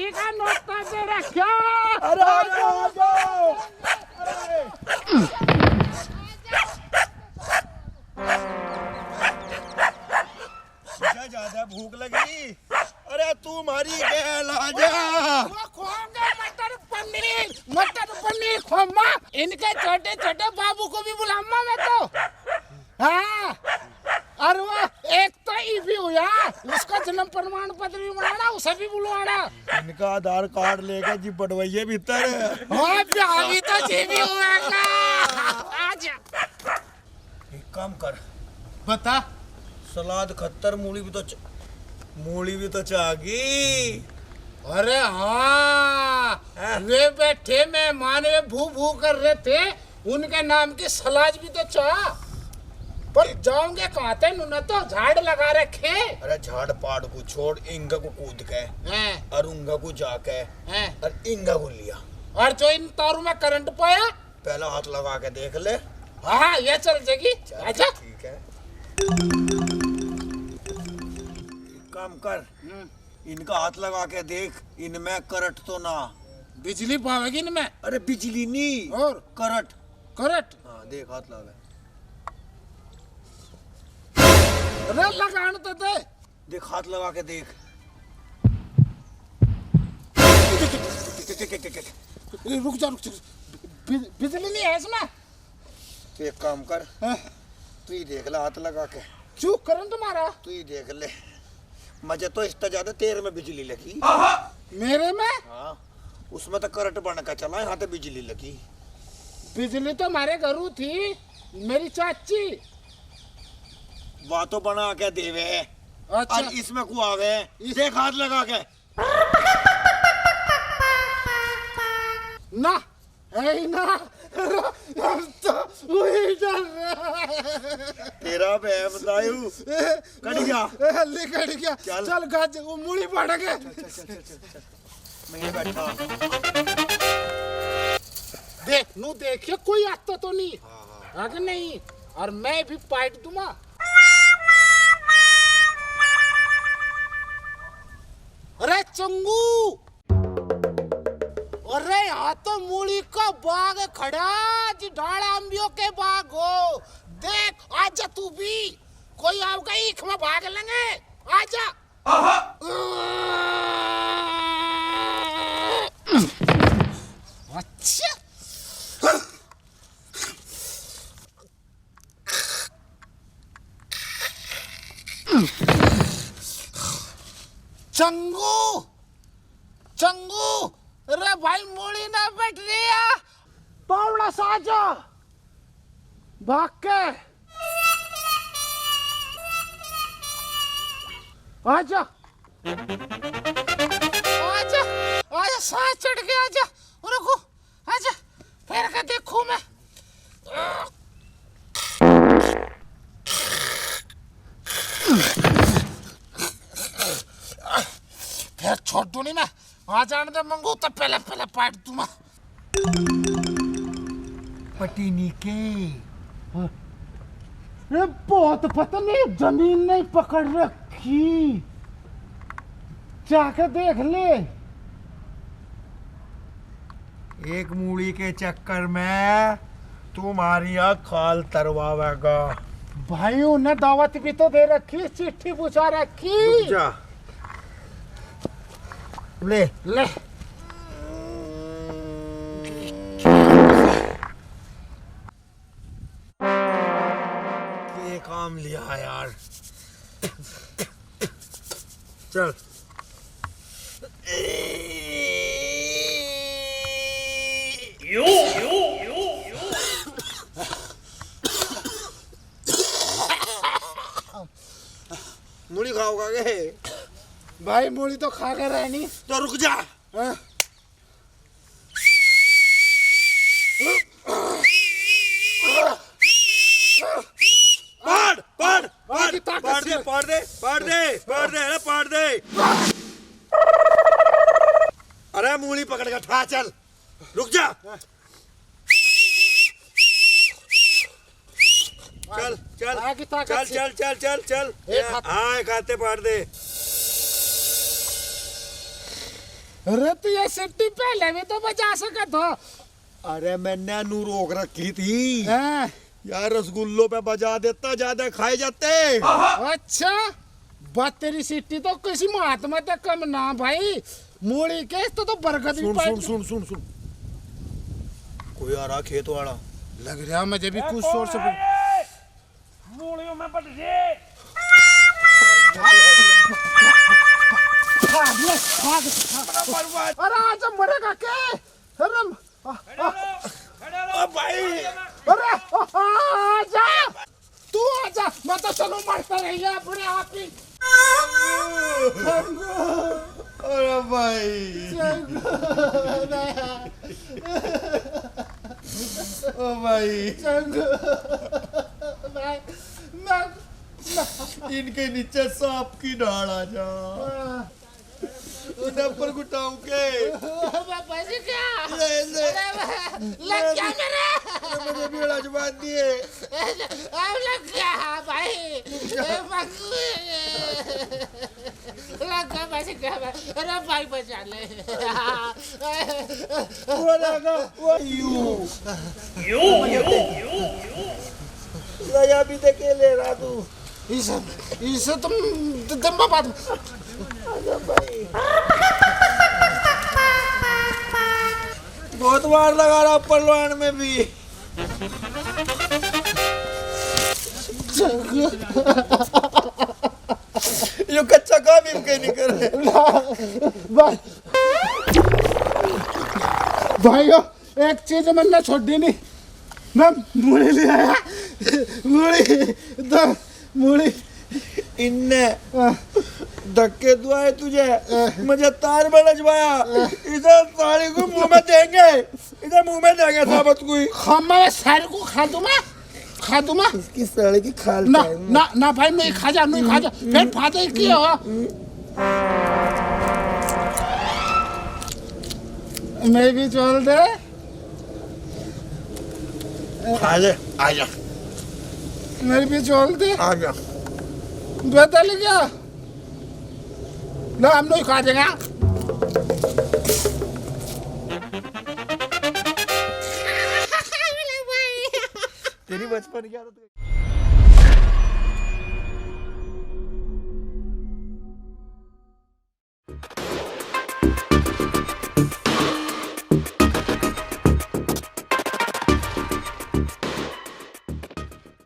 50 का नोट दे रखा। अरे आ जाओ। ज्यादा भूख लगी। अरे तू मारी गैल आ जा। वो खोंगे मटर पनीर खोमा। इनके छोटे छोटे बाबू को भी बुलाऊंगा मैं तो। हाँ, और वो एक तो भी हुआ, उसका जन्म प्रमाण पत्र भी बनाना, उसे भी बुलवाना। इनका आधार कार्ड लेकर जी पटवाइये भीतर। हाँ अभी तो जी भी होगा। आजा। एक काम कर, बता। सलाद खत्तर, मूली भी तो चाहगी। अरे हाँ, वे बैठे मेहमान वे भू भू कर रहे थे, उनके नाम की सलाद भी तो चाह। पर जाओगे कहाँ थे? उन्होंने तो झाड़ लगा रखे। अरे झाड़ पाड़ को छोड़, इंगा को कूद के और उंगा को जाके और इंगा को लिया। और जो इन तारों में करंट पाया, पहला हाथ लगा के देख ले। हाँ ये चल जाएगी। अच्छा ठीक है, काम कर, इनका हाथ लगा के देख, इनमें करंट तो ना। बिजली पावेगी इनमें? अरे बिजली नहीं और करंट। करंट? हाँ देख, हाथ लगा। अरे लगान तो दे। देख, हाथ लगा के देख। रुक जा। बिजली नहीं है इसमें। तो एक काम कर, तू ही देख ले हाथ लगा के। क्यों करंट मारा? तू ही देख ले। मुझे तो इससे ज्यादा तेरे में बिजली लगी। मेरे में? हाँ, उसमें तो करंट बन का चला, यहाँ तो बिजली लगी। बिजली तो हमारे घरों थी, मेरी चाची। वह तो बना के देवे। अच्छा। और इसमें को आ गए, देख हाथ लगा के। ना है ही ना। हम तो वही डर रहे। तेरा बहम दायु कट गया। कट गया। चल गाज, वो मूली बढ़ गए। मैं बैठा। देख नू, देखिए कोई आता तो नहीं। अगर नहीं, और मैं भी पाइट दूंगा। अरे चंगू, अरे यहाँ तो मूली का बाग खड़ा जी, ढाड़ा अंबियों के बाग हो। देख आजा तू भी, कोई आओगा ईख में भाग लेंगे। आजा। अच्छा चंगू, चंगू, अरे भाई मूली ना बैठ रही है, पावड़ा साजा भाग के आजा। आजा आजा, सांस चढ़ गया। आजा, रुको, आजा, फिर के देखूं मैं। फिर छोड़ दूं नहीं मैं। आ जाने दे मंगू, तो पहले पाट दूं मैं। पटीनी के ये बहुत पता नहीं, जमीन नहीं पकड़ रखी। जाके देख ले। एक मूली के चक्कर में तुम्हारी आँख खाल तरवावेगा। भाई उन्हें दावत भी तो दे रखी, चिट्ठी पूछा रखी। जा ले ले। ये काम लिया यार। चल। मूली खाओगा के? भाई मूली तो खा कर रहनी। तो रुक जा। पाड़ दे। अरे मूली पकड़ के ठा, चल रुक जा। चल चल चल चल चल चल चल। हाँ खाते पाड़ दे। अरे तो ये सिट्टी पहले भी तो बजा सका था। अरे मैंने नू रोक रखी थी हाँ। यार, रसगुल्लों पे बजा देता, ज्यादा खाए जाते। अच्छा बात तेरी सिट्टी तो किसी महात्मा तक कम ना भाई, मूली के तो बरगद भी सुन सुन सुन सुन, कोई आ रहा खेत वाला लग रहा मुझे भी कुछ शोर से। मूलियों में पट गए। अरे आजा मरेगा के? अरे भाई, अरे आजा, तू आजा, मैं तो चलो मरता रही अपने आप ही। अरे भाई, ओ भाई, इनके नीचे सांप की डाल आ जा, उन्हें ऊपर घुटाऊ के बाबा जी क्या ले लग गया मेरे, मुझे बेड़ा जुबान दिए। अब लग गया भाई, लग गया भाई क्या? अरे भाई बचा ले। वो लगा वो लगा भी देखे ले रहा तू। इसे तुम बात बहुत बार लगा रहा पलवान में भी। यो कच्चा काम ही कहीं नहीं कर रहे। भाइयों एक चीज मैंने छोड़ दी नहीं, मैं मूली ले आया, मूली इनने धक्के दुआए तुझे, मुझे तार में नचवाया, इधर साड़ी को मुंह में देंगे, इधर मुंह में देंगे साबत कोई। खम्मा में सारे को खा दूंगा इसकी साड़ी की खाल ना ना ना भाई नहीं खा जा, फिर फादे की हो। मैं भी चल दे, आजा मेरे भी चल दे, आजा। बदल गया ना, हम नहीं खा देंगे। तेरी बचपन की आदत